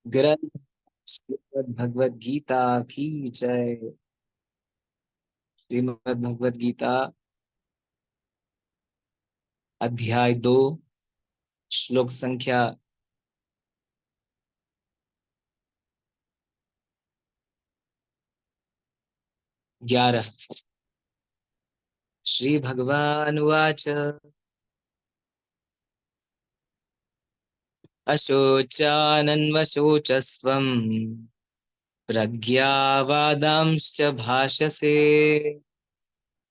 ग्रंथ श्रीमद् भगवद गीता की जय। श्रीमद् भगवद गीता अध्याय 2, श्लोक संख्या 11। श्री भगवानुवाच अशोचानन्वशोचस्त्वम् प्रज्ञावादांश्च भाषसे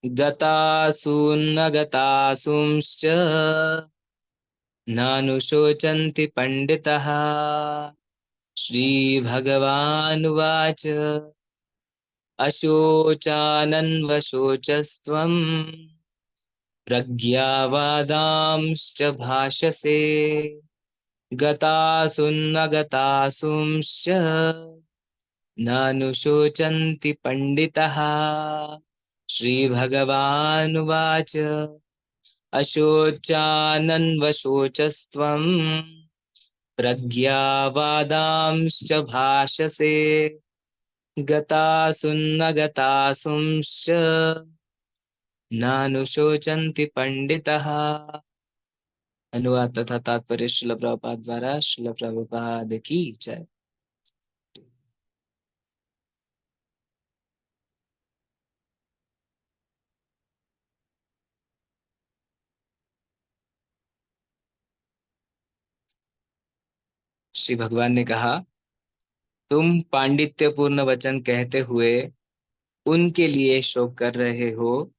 गतासून्न गतासूंश्च नानुशोचन्ति पंडितः। श्रीभगवानुवाच अशोचानन्वशोचस्त्वम् प्रज्ञावादांश्च भाषसे गतासून्न गतासूंश्च नानुशोचन्ति पंडितः। श्रीभगवानुवाच अशोचानन्वशोचस्त्वम् प्रज्ञावादांश्च भाषसे गतासून्न गतासूंश्च नानुशोचन्ति पंडितः। अनुवाद तथा तात्पर्य श्रील प्रभुपाद द्वारा। श्रील प्रभुपाद की जय। श्री भगवान ने कहा, तुम पांडित्यपूर्ण वचन कहते हुए उनके लिए शोक कर रहे हो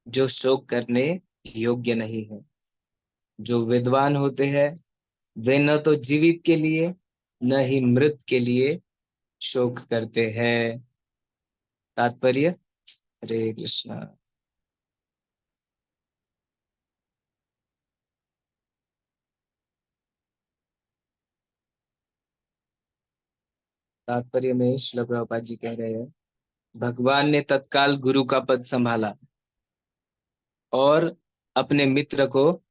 जो शोक करने योग्य नहीं है। जो विद्वान होते हैं वे न तो जीवित के लिए न ही मृत के लिए शोक करते हैं। तात्पर्य। हरे कृष्णा। तात्पर्य में श्रील प्रभुपाद जी कह रहे हैं, भगवान ने तत्काल गुरु का पद संभाला और अपने मित्र को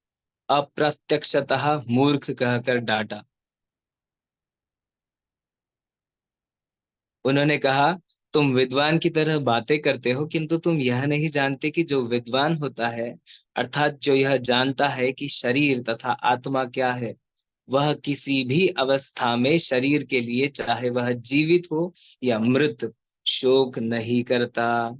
अप्रत्यक्षतः मूर्ख कहकर डांटा। उन्होंने कहा, तुम विद्वान की तरह बातें करते हो किंतु तुम यह नहीं जानते कि जो विद्वान होता है अर्थात जो यह जानता है कि शरीर तथा आत्मा क्या है, वह किसी भी अवस्था में शरीर के लिए चाहे वह जीवित हो या मृत शोक नहीं करता।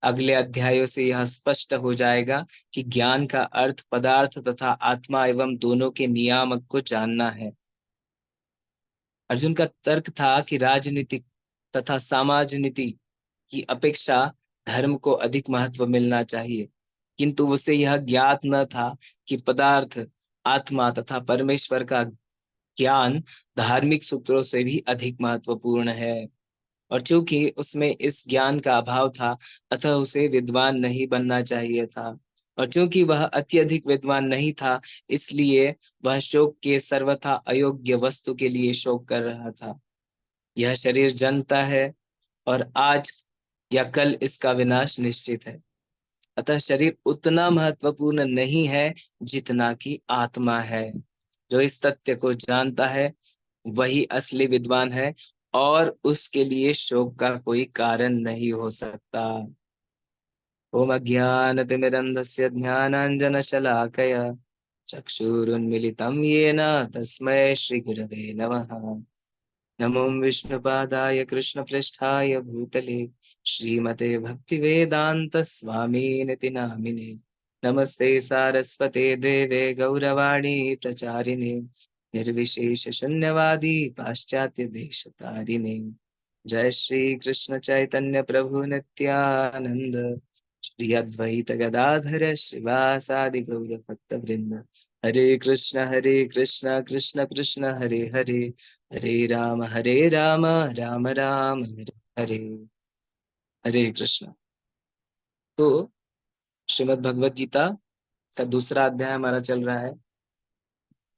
अगले अध्यायों से यह स्पष्ट हो जाएगा कि ज्ञान का अर्थ पदार्थ तथा आत्मा एवं दोनों के नियामक को जानना है। अर्जुन का तर्क था कि राजनीतिक तथा समाजनीति की अपेक्षा धर्म को अधिक महत्व मिलना चाहिए, किंतु उसे यह ज्ञात न था कि पदार्थ, आत्मा तथा परमेश्वर का ज्ञान धार्मिक सूत्रों से भी अधिक महत्वपूर्ण है। और चूंकि उसमें इस ज्ञान का अभाव था अतः उसे विद्वान नहीं बनना चाहिए था। और चूंकि वह अत्यधिक विद्वान नहीं था इसलिए वह शोक के सर्वथा अयोग्य वस्तु के लिए शोक कर रहा था। यह शरीर जन्मता है और आज या कल इसका विनाश निश्चित है। अतः शरीर उतना महत्वपूर्ण नहीं है जितना कि आत्मा है। जो इस तथ्य को जानता है वही असली विद्वान है और उसके लिए शोक का कोई कारण नहीं हो सकता। ओम अज्ञानतिमिरन्धस्य ज्ञानाञ्जनशलाकया चक्षुरुन्मिलितं येन तस्मै श्रीगुरवे नमः। नमो विष्णुपादाय कृष्णपृष्ठाय भूतले श्रीमते भक्तिवेदांत स्वामीनिति नामिने। नमस्ते सारस्वते देवे गौरवाणी प्रचारिणे निर्विशेष शून्यवादी पाश्चात्य देशतारिणे। जय श्री कृष्ण चैतन्य प्रभु नित्यानंद श्री अद्वैत गदाधर श्रीवासादि गौर भक्त वृंद। हरे कृष्ण कृष्ण कृष्ण हरे हरे, हरे राम राम राम हरे हरे। हरे कृष्ण। तो श्रीमद् भगवत गीता का दूसरा अध्याय हमारा चल रहा है।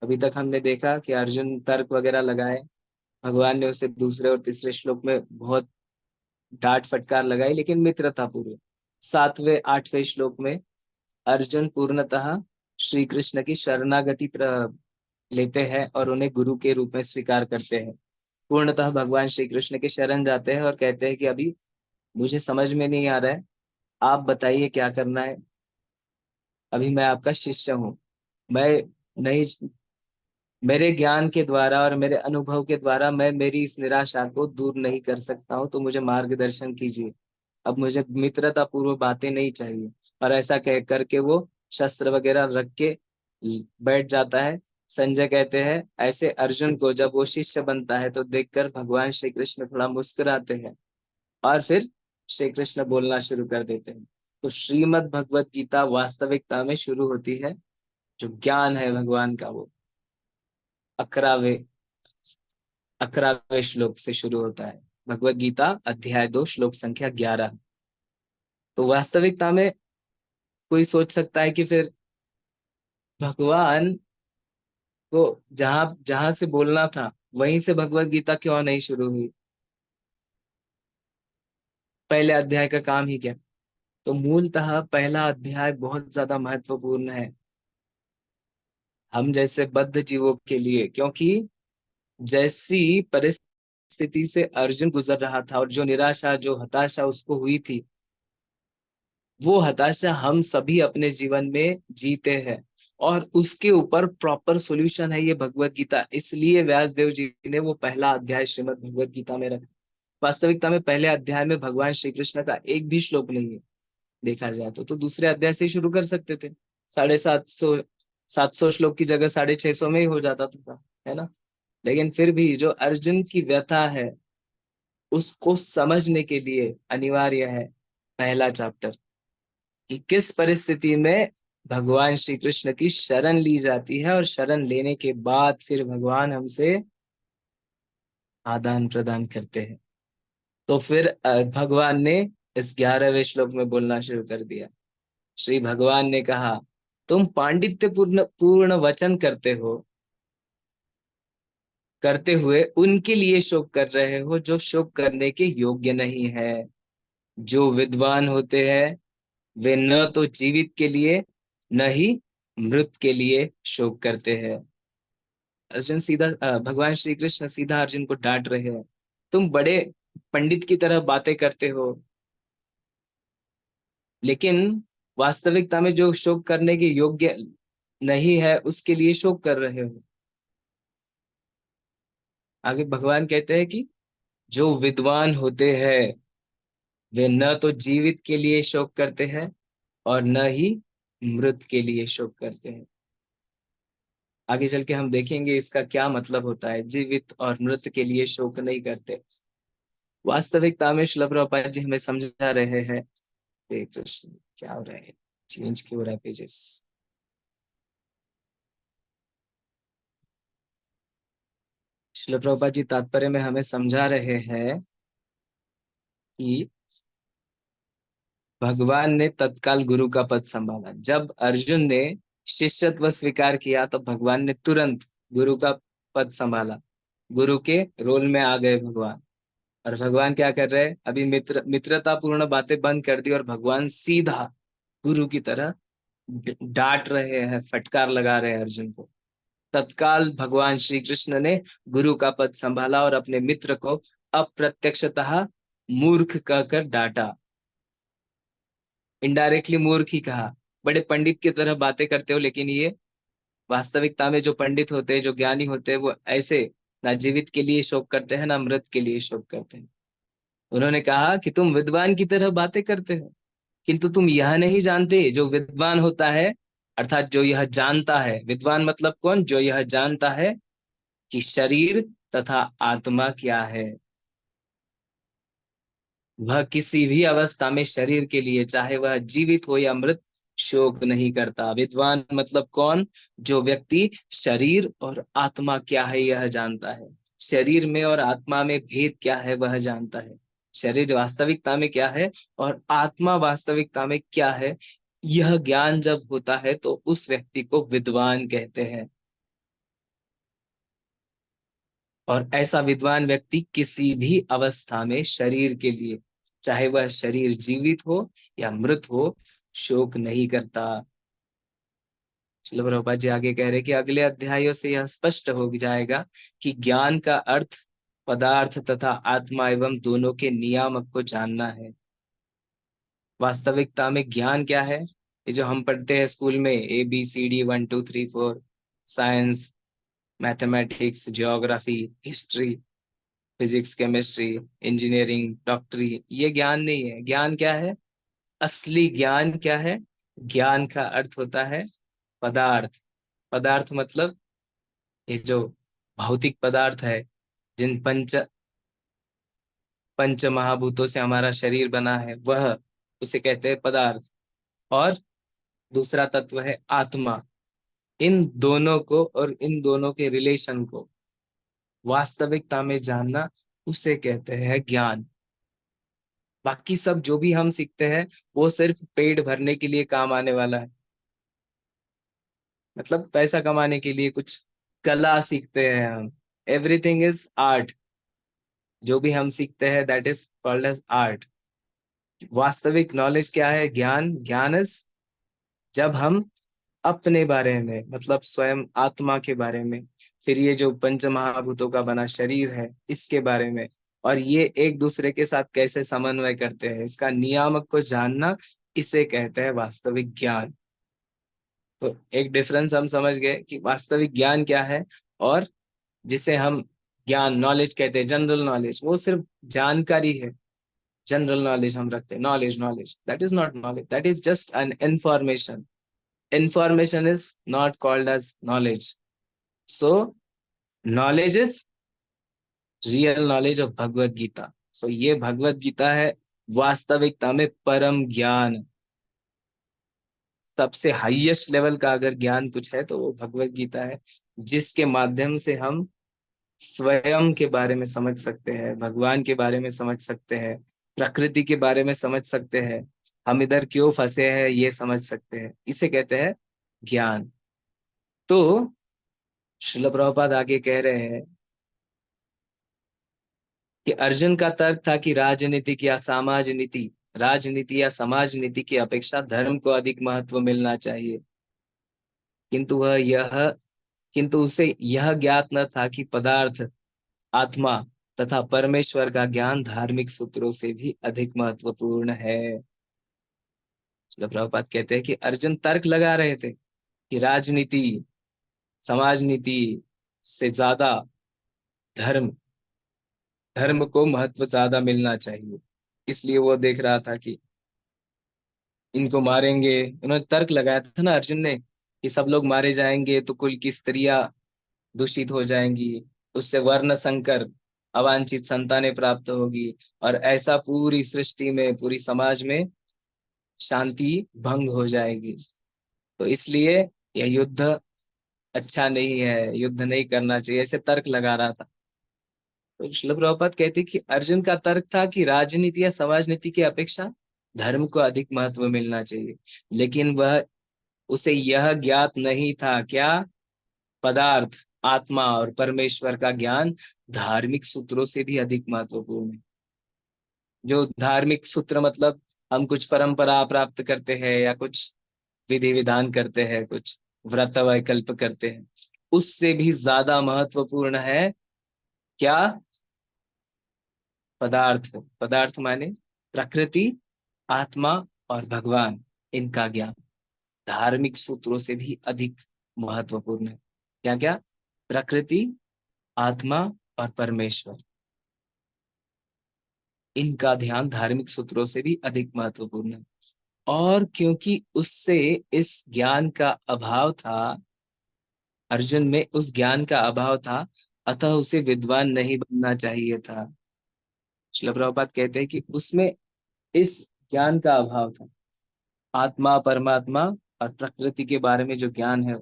अभी तक हमने देखा कि अर्जुन तर्क वगैरह लगाए, भगवान ने उसे दूसरे और तीसरे श्लोक में बहुत डांट फटकार लगाई, लेकिन मित्रता पूर्व 7वें 8वें श्लोक में अर्जुन पूर्णतः श्री कृष्ण की शरणागति लेते हैं और उन्हें गुरु के रूप में स्वीकार करते हैं। पूर्णतः भगवान श्री कृष्ण के शरण जाते हैं और कहते हैं कि अभी मुझे समझ में नहीं आ रहा है, आप बताइए क्या करना है। अभी मैं आपका शिष्य हूँ, मैं नहीं, मेरे ज्ञान के द्वारा और मेरे अनुभव के द्वारा मैं मेरी इस निराशा को दूर नहीं कर सकता हूँ, तो मुझे मार्गदर्शन कीजिए। अब मुझे मित्रता पूर्व बातें नहीं चाहिए। और ऐसा कह करके वो शस्त्र वगैरह रख के बैठ जाता है। संजय कहते हैं ऐसे अर्जुन को जब वो शिष्य बनता है तो देखकर भगवान श्री कृष्ण थोड़ा मुस्कुराते हैं और फिर श्री कृष्ण बोलना शुरू कर देते हैं। तो श्रीमद् भगवत गीता वास्तविकता में शुरू होती है, जो ज्ञान है भगवान का वो 11वें 11वें श्लोक से शुरू होता है। भगवत गीता अध्याय 2 श्लोक संख्या 11। तो वास्तविकता में कोई सोच सकता है कि फिर भगवान को जहां जहां से बोलना था वहीं से भगवत गीता क्यों नहीं शुरू हुई, पहले अध्याय का काम ही क्या। तो मूलतः पहला अध्याय बहुत ज्यादा महत्वपूर्ण है हम जैसे बद्ध जीवों के लिए, क्योंकि जैसी परिस्थिति से अर्जुन गुजर रहा था और जो निराशा जो हताशा उसको हुई थी, वो हताशा हम सभी अपने जीवन में जीते हैं। और उसके ऊपर प्रॉपर सॉल्यूशन है ये भगवत गीता, इसलिए व्यास देव जी ने वो पहला अध्याय श्रीमद् भगवत गीता में रखा। वास्तविकता में पहले अध्याय में भगवान श्री कृष्ण का एक भी श्लोक नहीं है। देखा जाए तो दूसरे अध्याय से ही शुरू कर सकते थे। 750 श्लोक की जगह 650 में ही हो जाता था, है ना। लेकिन फिर भी जो अर्जुन की व्यथा है उसको समझने के लिए अनिवार्य है पहला चैप्टर, कि किस परिस्थिति में भगवान श्री कृष्ण की शरण ली जाती है और शरण लेने के बाद फिर भगवान हमसे आदान प्रदान करते हैं। तो फिर भगवान ने इस 11वें श्लोक में बोलना शुरू कर दिया। श्री भगवान ने कहा, तुम पांडित्य पूर्ण पूर्ण वचन करते हुए उनके लिए शोक कर रहे हो जो शोक करने के योग्य नहीं है। जो विद्वान होते हैं वे न तो जीवित के लिए न ही मृत के लिए शोक करते हैं। अर्जुन सीधा भगवान श्री कृष्ण सीधा अर्जुन को डांट रहे हैं, तुम बड़े पंडित की तरह बातें करते हो, लेकिन वास्तविकता में जो शोक करने के योग्य नहीं है उसके लिए शोक कर रहे हो। आगे भगवान कहते हैं कि जो विद्वान होते हैं वे न तो जीवित के लिए शोक करते हैं और न ही मृत के लिए शोक करते हैं। आगे चल के हम देखेंगे इसका क्या मतलब होता है, जीवित और मृत के लिए शोक नहीं करते। वास्तविकता में श्रील प्रभुपाद जी हमें समझा रहे हैं। हरे कृष्ण, क्या हो रहा है, चेंज क्यों हो रहा है पेजेस। श्रील प्रभुपाद जी तात्पर्य में हमें समझा रहे हैं कि भगवान ने तत्काल गुरु का पद संभाला। जब अर्जुन ने शिष्यत्व स्वीकार किया तो भगवान ने तुरंत गुरु का पद संभाला, गुरु के रोल में आ गए भगवान। और भगवान क्या कर रहे हैं, अभी मित्रता पूर्ण बातें बंद कर दी और भगवान सीधा गुरु की तरह डांट रहे हैं, फटकार लगा रहे हैं अर्जुन को। तत्काल भगवान श्री कृष्ण ने गुरु का पद संभाला और अपने मित्र को अप्रत्यक्षतः मूर्ख कहकर डांटा, इनडायरेक्टली मूर्ख ही कहा। बड़े पंडित की तरह बातें करते हो, लेकिन ये वास्तविकता में जो पंडित होते हैं जो ज्ञानी होते हैं वो ऐसे ना जीवित के लिए शोक करते हैं ना मृत के लिए शोक करते हैं। उन्होंने कहा कि तुम विद्वान की तरह बातें करते हो, किंतु तुम यह नहीं जानते, जो विद्वान होता है अर्थात जो यह जानता है, विद्वान मतलब कौन, जो यह जानता है कि शरीर तथा आत्मा क्या है, वह किसी भी अवस्था में शरीर के लिए चाहे वह जीवित हो या मृत शोक नहीं करता। विद्वान मतलब कौन, जो व्यक्ति शरीर और आत्मा क्या है यह जानता है, शरीर में और आत्मा में भेद क्या है वह जानता है, शरीर वास्तविकता में क्या है और आत्मा वास्तविकता में क्या है, यह ज्ञान जब होता है तो उस व्यक्ति को विद्वान कहते हैं। और ऐसा विद्वान व्यक्ति किसी भी अवस्था में शरीर के लिए, चाहे वह शरीर जीवित हो या मृत हो, शोक नहीं करता। श्रील प्रभुपाद जी आगे कह रहे कि अगले अध्यायों से यह स्पष्ट हो जाएगा कि ज्ञान का अर्थ पदार्थ तथा आत्मा एवं दोनों के नियामक को जानना है। वास्तविकता में ज्ञान क्या है? ये जो हम पढ़ते हैं स्कूल में, ABCD 1 2 3 4, science, mathematics, geography, history, physics, chemistry, engineering, डॉक्टरी, ये ज्ञान नहीं है। ज्ञान क्या है? असली ज्ञान क्या है? ज्ञान का अर्थ होता है पदार्थ। पदार्थ मतलब ये जो भौतिक पदार्थ है, जिन पंच महाभूतों से हमारा शरीर बना है, वह उसे कहते हैं पदार्थ। और दूसरा तत्व है आत्मा। इन दोनों को और इन दोनों के रिलेशन को वास्तविकता में जानना, उसे कहते हैं ज्ञान। बाकी सब जो भी हम सीखते हैं वो सिर्फ पेट भरने के लिए काम आने वाला है। मतलब पैसा कमाने के लिए कुछ कला सीखते हैं हम। Everything is art. जो भी हम सीखते हैं that is called as art. वास्तविक नॉलेज क्या है? ज्ञान। ज्ञान इज जब हम अपने बारे में, मतलब स्वयं आत्मा के बारे में, फिर ये जो पंच महाभूतों का बना शरीर है इसके बारे में, और ये एक दूसरे के साथ कैसे समन्वय करते हैं, इसका नियामक को जानना, इसे कहते हैं वास्तविक ज्ञान। तो एक डिफरेंस हम समझ गए कि वास्तविक ज्ञान क्या है, और जिसे हम ज्ञान, नॉलेज कहते हैं, जनरल नॉलेज, वो सिर्फ जानकारी है। जनरल नॉलेज हम रखते हैं, knowledge, knowledge that is not knowledge, that is just an information. Information is not called as knowledge. So, knowledge is real knowledge of Bhagavad Gita. So, ये भगवत गीता है वास्तविकता में परम ज्ञान। सबसे हाईएस्ट लेवल का अगर ज्ञान कुछ है तो वो भगवत गीता है, जिसके माध्यम से हम स्वयं के बारे में समझ सकते हैं, भगवान के बारे में समझ सकते हैं, प्रकृति के बारे में समझ सकते हैं, हम इधर क्यों फंसे हैं ये समझ सकते हैं। इसे कहते हैं ज्ञान। तो श्रील प्रभुपाद आगे कह रहे हैं कि अर्जुन का तर्क था कि राजनीति या समाज नीति की अपेक्षा धर्म को अधिक महत्व मिलना चाहिए। किंतु वह यह किंतु उसे यह ज्ञात न था कि पदार्थ, आत्मा तथा परमेश्वर का ज्ञान धार्मिक सूत्रों से भी अधिक महत्वपूर्ण है। श्रील प्रभुपाद कहते हैं कि अर्जुन तर्क लगा रहे थे कि राजनीति, समाज नीति से ज्यादा धर्म धर्म को महत्व ज्यादा मिलना चाहिए। इसलिए वो देख रहा था कि इनको मारेंगे। उन्होंने तर्क लगाया था ना अर्जुन ने कि सब लोग मारे जाएंगे तो कुल की स्त्रियां दूषित हो जाएंगी, उससे वर्ण संकर, अवांछित संतानें प्राप्त होगी, और ऐसा पूरी सृष्टि में, पूरी समाज में शांति भंग हो जाएगी। तो इसलिए यह युद्ध अच्छा नहीं है, युद्ध नहीं करना चाहिए, ऐसे तर्क लगा रहा था। तो श्रील प्रभुपाद कहते कि अर्जुन का तर्क था कि राजनीति या समाज नीति की अपेक्षा धर्म को अधिक महत्व मिलना चाहिए, लेकिन वह उसे यह ज्ञात नहीं था क्या? पदार्थ, आत्मा और परमेश्वर का ज्ञान धार्मिक सूत्रों से भी अधिक महत्वपूर्ण है। जो धार्मिक सूत्र मतलब हम कुछ परंपरा प्राप्त करते हैं या कुछ विधि विधान करते हैं, कुछ व्रत वैकल्प करते हैं, उससे भी ज्यादा महत्वपूर्ण है क्या? पदार्थ। पदार्थ माने प्रकृति, आत्मा और भगवान, इनका ज्ञान धार्मिक सूत्रों से भी अधिक महत्वपूर्ण है। क्या क्या? प्रकृति, आत्मा और परमेश्वर, इनका ध्यान धार्मिक सूत्रों से भी अधिक महत्वपूर्ण है। और क्योंकि उससे इस ज्ञान का अभाव था, अर्जुन में उस ज्ञान का अभाव था, अतः उसे विद्वान नहीं बनना चाहिए था। श्रील प्रभुपाद कहते हैं कि उसमें इस ज्ञान का अभाव था। आत्मा, परमात्मा और प्रकृति के बारे में जो ज्ञान है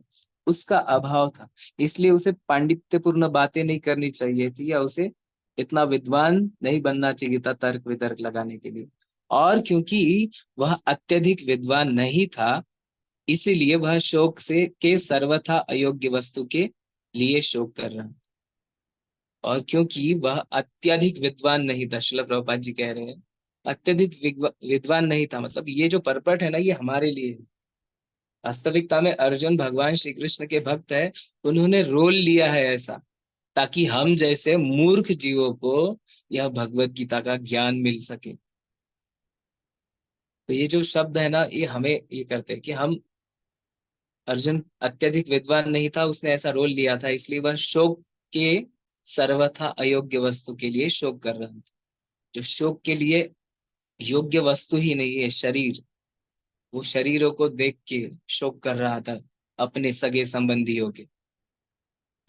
उसका अभाव था, इसलिए उसे पांडित्यपूर्ण बातें नहीं करनी चाहिए थी, या उसे इतना विद्वान नहीं बनना चाहिए था तर्क वितर्क लगाने के लिए। और क्योंकि वह अत्यधिक विद्वान नहीं था, इसीलिए वह शोक से के सर्वथा अयोग्य वस्तु के लिए शोक कर रहा। और क्योंकि वह अत्यधिक विद्वान नहीं था, श्रील प्रभुपाद जी कह रहे हैं अत्यधिक विद्वान नहीं था, मतलब ये जो परपट है ना, ये हमारे लिए है। वास्तविकता में अर्जुन भगवान श्री कृष्ण के भक्त है, उन्होंने रोल लिया है ऐसा, ताकि हम जैसे मूर्ख जीवों को यह भगवत गीता का ज्ञान मिल सके। तो ये जो शब्द है ना, ये हमें ये करते हैं कि हम, अर्जुन अत्यधिक विद्वान नहीं था, उसने ऐसा रोल लिया था, इसलिए वह शोक के सर्वथा अयोग्य वस्तु के लिए शोक कर रहा था, जो शोक के लिए योग्य वस्तु ही नहीं है, शरीर। वो शरीरों को देख के शोक कर रहा था, अपने सगे संबंधियों के।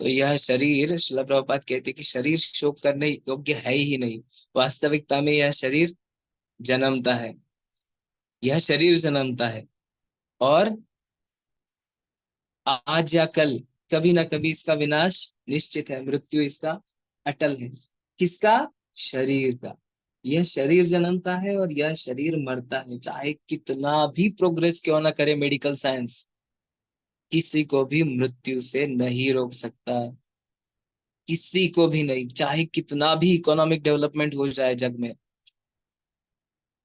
तो यह शरीर, श्रील प्रभुपाद कहते हैं कि शरीर शोक करने योग्य है ही नहीं। वास्तविकता में यह शरीर जन्मता है, यह शरीर जन्मता है, और आज या कल कभी ना कभी इसका विनाश निश्चित है, मृत्यु इसका अटल है। किसका? शरीर का। यह शरीर जन्मता है और यह शरीर मरता है, चाहे कितना भी प्रोग्रेस क्यों ना करे मेडिकल साइंस, किसी को भी मृत्यु से नहीं रोक सकता, किसी को भी नहीं। चाहे कितना भी इकोनॉमिक डेवलपमेंट हो जाए जग में,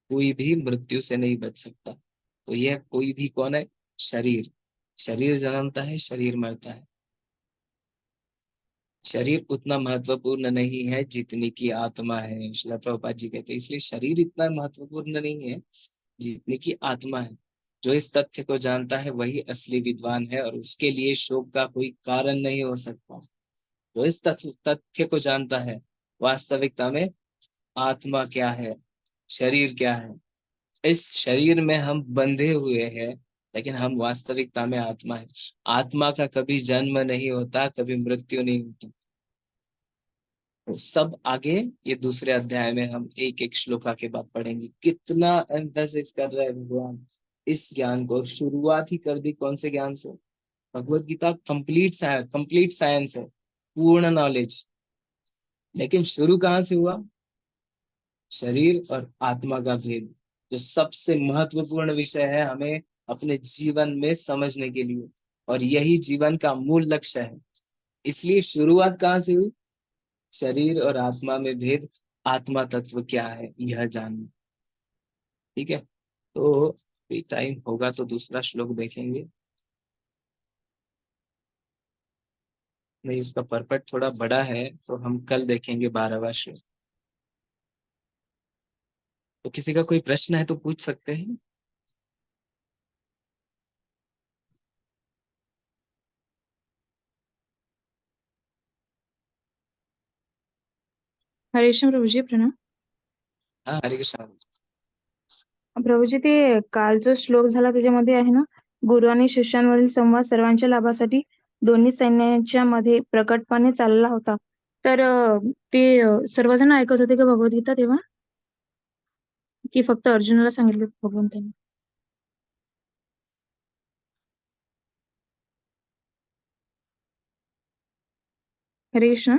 कोई भी मृत्यु से नहीं बच सकता। तो यह कोई भी कौन है? शरीर। शरीर जन्मता है, शरीर मरता है। शरीर उतना महत्वपूर्ण नहीं है जितनी की आत्मा है, श्रील प्रभुपाद जी कहते हैं। इसलिए शरीर इतना महत्वपूर्ण नहीं है जितनी की आत्मा है। जो इस तथ्य को जानता है वही असली विद्वान है, और उसके लिए शोक का कोई कारण नहीं हो सकता। जो इस तथ्य को जानता है, वास्तविकता में आत्मा क्या है, शरीर क्या है, इस शरीर में हम बंधे हुए हैं, लेकिन हम वास्तविकता में आत्मा है। आत्मा का कभी जन्म नहीं होता, कभी मृत्यु नहीं होती। तो सब आगे ये दूसरे अध्याय में हम एक एक श्लोका के बाद पढ़ेंगे। कितना एम्फेसिस कर रहे हैं भगवान इस ज्ञान को। शुरुआत ही कर दी कौन से ज्ञान से? भगवत गीता कंप्लीट साइंस है, पूर्ण नॉलेज। लेकिन शुरू कहाँ से हुआ? शरीर और आत्मा का भेद, जो सबसे महत्वपूर्ण विषय है हमें अपने जीवन में समझने के लिए, और यही जीवन का मूल लक्ष्य है। इसलिए शुरुआत कहाँ से हुई? शरीर और आत्मा में भेद, आत्मा तत्व क्या है यह जानना। ठीक है, तो टाइम होगा तो दूसरा श्लोक देखेंगे। नहीं, उसका परपट थोड़ा बड़ा है, तो हम कल देखेंगे 12वां श्लोक। तो किसी का कोई प्रश्न है तो पूछ सकते हैं। हरे कृष्ण प्रभूजी, प्रणाम. हाँ, हरे कृष्ण। प्रभूजी, ते काल जो श्लोक झाला त्याच्यामध्ये आहे ना, गुरु आणि शिष्यांवरील संवाद सर्वांच्या लाभासाठी दोन्ही सैन्यांच्या मध्ये प्रकटपणे चालला होता. तर ते सर्वजण ऐकत होते का भगवद्गीता तेव्हा, की फक्त अर्जुनाला सांगितलं भगवंतांनी? हरे कृष्ण.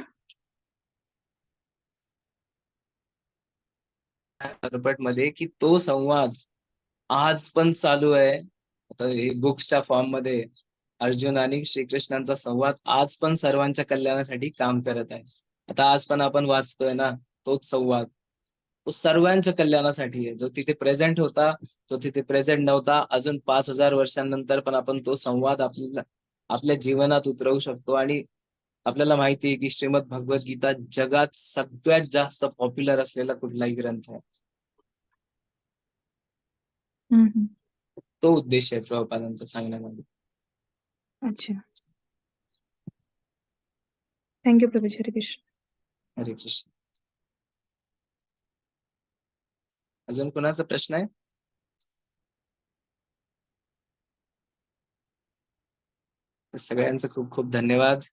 परपट मध्ये की तो संवाद आज पण चालू आहे। आता हे बुक्सच्या फॉर्म मध्ये अर्जुन आणि श्रीकृष्णांचा संवाद आज पण सर्वांच्या कल्याणासाठी काम करत आहे। आता आज पण आपण वाचतोय ना, तोच संवाद तो सर्वांच्या कल्याणासाठी आहे। जो तिथे प्रेझेंट होता, जो तिथे प्रेझेंट नव्हता, अजून 5,000 वर्षांनंतर पण आपण तो संवाद आपल्याला आपल्या जीवनात उतरवू शकतो। आणि आपल्याला माहिती आहे की श्रीमद भगवत गीता जगात सगळ्यात जास्त पॉप्युलर असलेला कुठलाही ग्रंथ आहे। हम्म. तो उद्देश आहे प्रभुपादांचा सांगण्यामध्ये। अच्छा, थँक्यू प्रभूजी. हरे कृष्ण. हरे कृष्ण। अजून कोणाचा प्रश्न आहे? सगळ्यांचं खूप खूप धन्यवाद।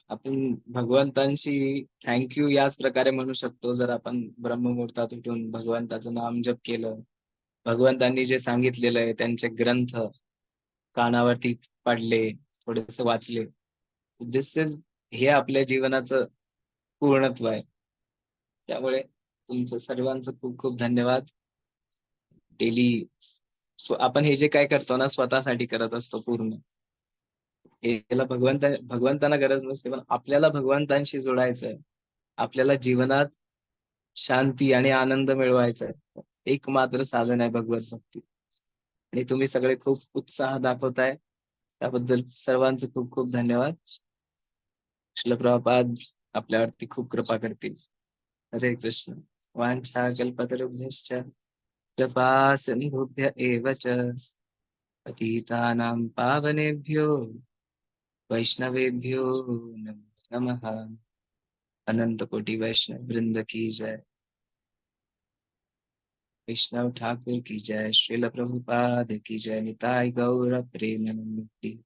आपण भगवंतांशी थँक्यू याच प्रकारे म्हणू शकतो, जर आपण ब्रह्ममुहूर्तात उठून भगवंताचं नाम जप केलं, भगवंतांनी जे सांगितलेलं आहे त्यांचे ग्रंथ कानावरती पडले, थोडेसे वाचले, दिस इज, हे आपल्या जीवनाचं पूर्णत्व आहे। त्यामुळे तुमचं सर्वांचं खूप खूप धन्यवाद। डेली आपण हे जे काय करतो ना, स्वतःसाठी करत असतो पूर्ण। याला भगवंतांना गरज नसते, पण आपल्याला भगवंतांशी जोडायचं आहे। आपल्याला जीवनात शांती आणि आनंद मिळवायचा आहे। एकमात्र साधन आहे भगवत भक्ती। आणि तुम्ही सगळे खूप उत्साह दाखवताय, त्याबद्दल सर्वांचे खूप खूप धन्यवाद। श्रील प्रभुपाद आपल्यावरती खूप कृपा करतील. हरे कृष्ण. वाञ्छा कल्पतरुभ्यश्च कृपा सिन्धुभ्य एव च पतितानां पावनेभ्यो वैष्णवेभ्यो नमो नमः. अनंत कोटि वैष्णव वृंद की जय. वैष्णव ठाकुर की जय. श्रील प्रभुपाद की जय. निताय गौर प्रेमानंद.